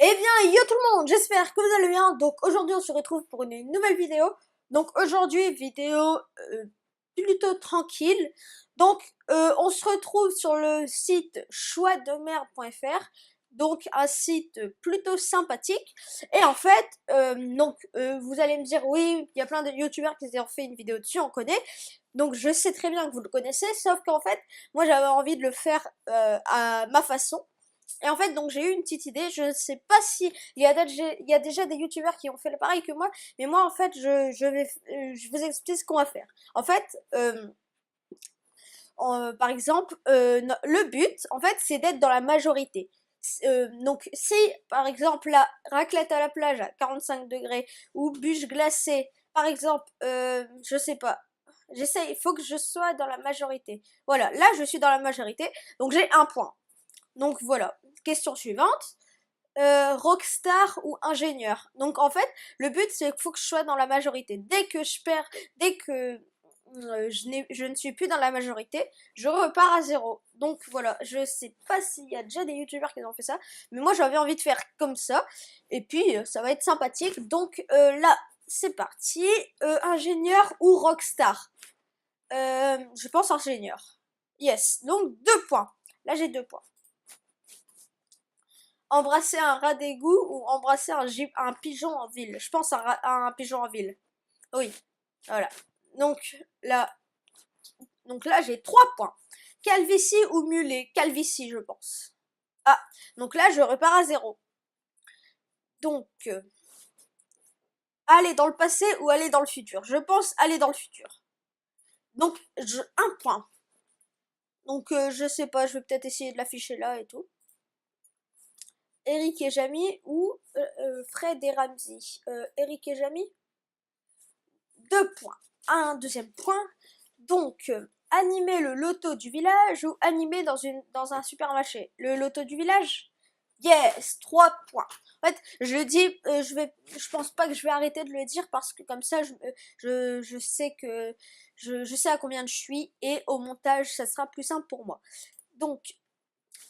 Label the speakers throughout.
Speaker 1: Eh bien, yo tout le monde, j'espère que vous allez bien. Donc aujourd'hui, on se retrouve pour une nouvelle vidéo. Donc aujourd'hui, vidéo plutôt tranquille. Donc on se retrouve sur le site choixdemerde.fr. Donc un site plutôt sympathique. Et en fait, vous allez me dire, oui, il y a plein de youtubeurs qui ont fait une vidéo dessus, on connaît. Donc je sais très bien que vous le connaissez, sauf qu'en fait, moi j'avais envie de le faire à ma façon. Et en fait, donc j'ai eu une petite idée. Je ne sais pas si il y a déjà des youtubeurs qui ont fait le pareil que moi, mais moi en fait, je vous explique ce qu'on va faire. En fait, par exemple, le but, en fait, c'est d'être dans la majorité. Donc, si par exemple la raclette à la plage à 45 degrés ou bûche glacée, par exemple, je sais pas. J'essaie, il faut que je sois dans la majorité. Voilà, là je suis dans la majorité, donc j'ai un point. Donc voilà. Question suivante. Rockstar ou ingénieur. Donc en fait, le but c'est qu'il faut que je sois dans la majorité. Dès que je perds, dès que je ne suis plus dans la majorité, je repars à zéro. Donc voilà, je sais pas s'il y a déjà des youtubeurs qui ont fait ça, mais moi j'avais envie de faire comme ça. Et puis ça va être sympathique. Donc là, c'est parti. Ingénieur ou rockstar. Je pense ingénieur. Yes. Donc 2 points. Là j'ai 2 points. Embrasser un rat d'égout ou embrasser un pigeon en ville. Je pense à un pigeon en ville. Oui, voilà. Donc là, j'ai 3 points. Calvitie ou mulet? Calvitie, je pense. Ah, donc là, je repars à zéro. Donc, aller dans le passé ou aller dans le futur? Je pense aller dans le futur. Donc, 1 point. Donc, je sais pas, je vais peut-être essayer de l'afficher là et tout. Eric et Jamie ou Fred et Ramsey. Eric et Jamie? 2 points. Un deuxième point. Donc, animer le loto du village ou animer dans un supermarché. Le loto du village? Yes, 3 points. En fait, je dis, je pense pas que je vais arrêter de le dire parce que comme ça, je sais que je sais à combien je suis et au montage, ça sera plus simple pour moi. Donc,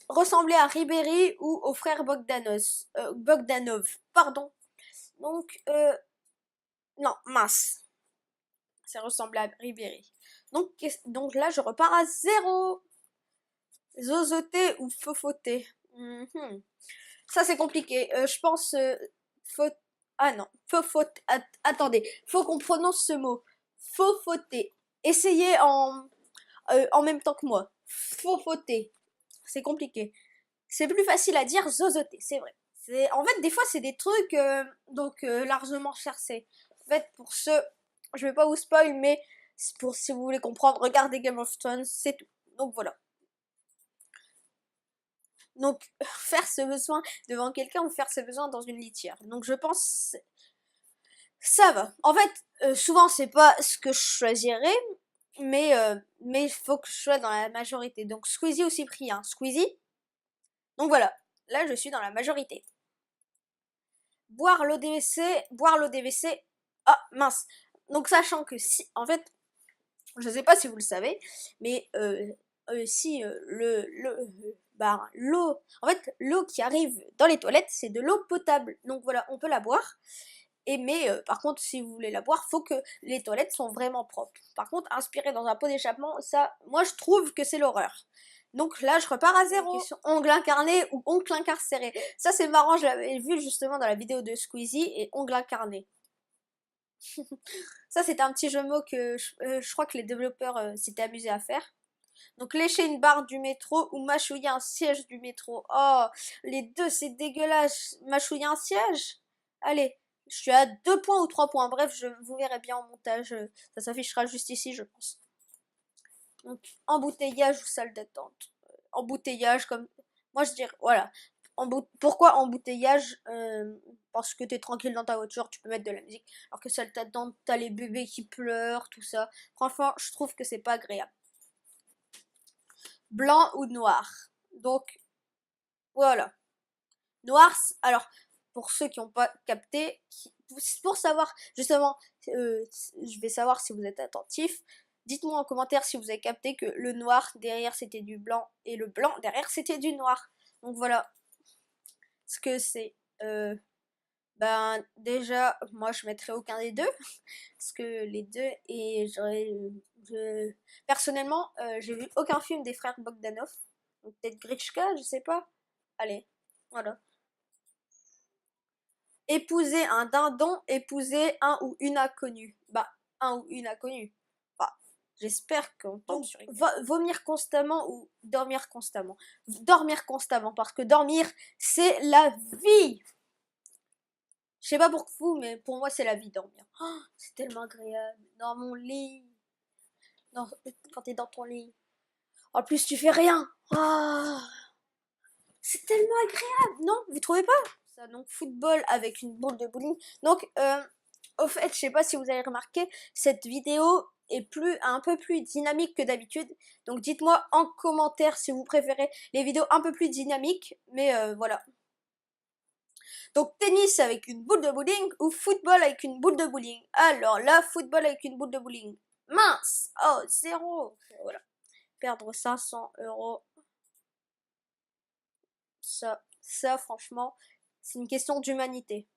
Speaker 1: ressembler à Ribéry ou au frère Bogdanov, pardon. Donc, non, mince. C'est ressembler à Ribéry. Donc là, je repars à zéro. Zozoter ou fofoter. Ça, c'est compliqué. Je pense... Ah non, fofoter. Attendez, faut qu'on prononce ce mot. Fofoter. Essayez en même temps que moi. Fofoter. C'est compliqué. C'est plus facile à dire zozoter, c'est vrai. En fait, des fois, c'est des trucs largement cherchés. En fait, pour ceux... Je vais pas vous spoil, mais pour si vous voulez comprendre, regardez Game of Thrones, c'est tout. Donc voilà. Donc faire ce besoin devant quelqu'un ou faire ce besoin dans une litière. Donc je pense ça va. En fait, souvent c'est pas ce que je choisirais, mais il faut que je sois dans la majorité. Donc Squeezie ou Cyprien. Squeezie. Donc voilà. Là je suis dans la majorité. Boire l'eau des WC, boire l'eau des WC. Ah mince. Donc sachant que si, en fait, je sais pas si vous le savez, mais si l'eau, en fait, l'eau qui arrive dans les toilettes, c'est de l'eau potable. Donc voilà, on peut la boire. Mais par contre, si vous voulez la boire, faut que les toilettes sont vraiment propres. Par contre, inspirer dans un pot d'échappement, ça, moi je trouve que c'est l'horreur. Donc là, je repars à zéro. Question, ongle incarné ou oncle incarcéré. Ça, c'est marrant, je l'avais vu justement dans la vidéo de Squeezie et ongle incarné. Ça, c'était un petit jeu de mots que je crois que les développeurs s'étaient amusés à faire. Donc, lécher une barre du métro ou mâchouiller un siège du métro. Oh, les deux, c'est dégueulasse. Mâchouiller un siège? Allez, je suis à 2 points ou 3 points. Bref, vous verrez bien en montage. Ça s'affichera juste ici, je pense. Donc, embouteillage ou salle d'attente. Embouteillage, comme... Moi, je dirais, voilà. Pourquoi embouteillage? Parce que t'es tranquille dans ta voiture, tu peux mettre de la musique. Alors que salle d'attente, t'as les bébés qui pleurent, tout ça. Franchement, je trouve que c'est pas agréable. Blanc ou noir. Donc, voilà. Noir, alors, pour ceux qui n'ont pas capté, pour savoir, justement, je vais savoir si vous êtes attentif. Dites-moi en commentaire si vous avez capté que le noir derrière c'était du blanc et le blanc derrière c'était du noir. Donc voilà ce que c'est. Ben déjà, moi je mettrais aucun des deux parce que les deux et personnellement, j'ai vu aucun film des frères Bogdanov, donc peut-être Gritchka, je sais pas. Allez, voilà. Épouser un dindon, épouser un ou une inconnue. Bah, un ou une inconnue. Bah, j'espère qu'on tombe sur une. Vomir constamment ou dormir constamment. Dormir constamment, parce que dormir, c'est la vie. Je sais pas pour vous, mais pour moi, c'est la vie, dormir. Oh, c'est tellement agréable. Dans mon lit. Quand t'es dans ton lit. En plus, tu fais rien. Ah, c'est tellement agréable. Non, vous trouvez pas? Ça, donc, football avec une boule de bowling. Donc, au fait, je sais pas si vous avez remarqué, cette vidéo est un peu plus dynamique que d'habitude. Donc, dites-moi en commentaire si vous préférez les vidéos un peu plus dynamiques. Mais voilà. Donc tennis avec une boule de bowling ou football avec une boule de bowling. Alors là, football avec une boule de bowling. Mince. Oh, 0. Voilà. Perdre 500 €. Ça franchement, c'est une question d'humanité.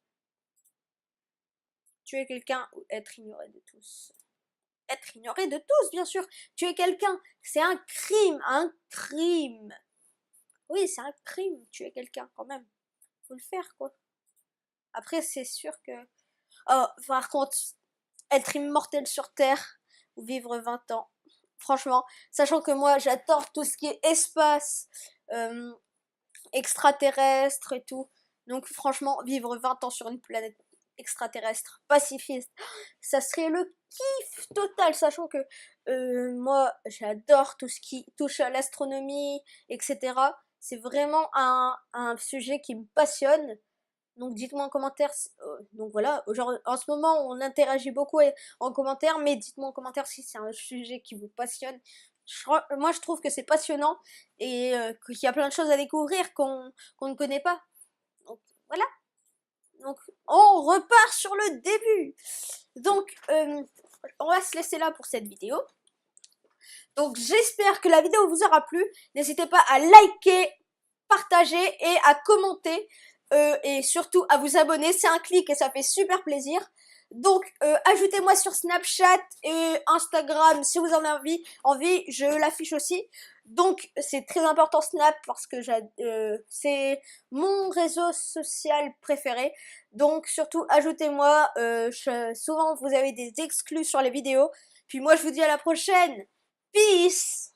Speaker 1: Tuer quelqu'un ou être ignoré de tous. Être ignoré de tous, bien sûr. Tuer quelqu'un, c'est un crime. Un crime. Oui, c'est un crime, tuer quelqu'un quand même. Faut le faire, quoi. Après, c'est sûr que... Oh, par contre, être immortel sur Terre ou vivre 20 ans. Franchement, sachant que moi j'adore tout ce qui est espace, extraterrestre et tout. Donc franchement, vivre 20 ans sur une planète extraterrestre, pacifiste, ça serait le kiff total, sachant que moi j'adore tout ce qui touche à l'astronomie, etc. C'est vraiment un sujet qui me passionne. Donc dites-moi en commentaire, donc voilà, genre en ce moment on interagit beaucoup en commentaire, mais dites-moi en commentaire si c'est un sujet qui vous passionne. Moi je trouve que c'est passionnant et qu'il y a plein de choses à découvrir qu'on ne connaît pas. Donc voilà, donc on repart sur le début. Donc on va se laisser là pour cette vidéo. Donc j'espère que la vidéo vous aura plu. N'hésitez pas à liker, partager et à commenter. Et surtout à vous abonner, c'est un clic et ça fait super plaisir. Donc ajoutez-moi sur Snapchat et Instagram si vous en avez envie, je l'affiche aussi. Donc c'est très important Snap parce que c'est mon réseau social préféré. Donc surtout ajoutez-moi, souvent vous avez des exclus sur les vidéos. Puis moi je vous dis à la prochaine. Peace!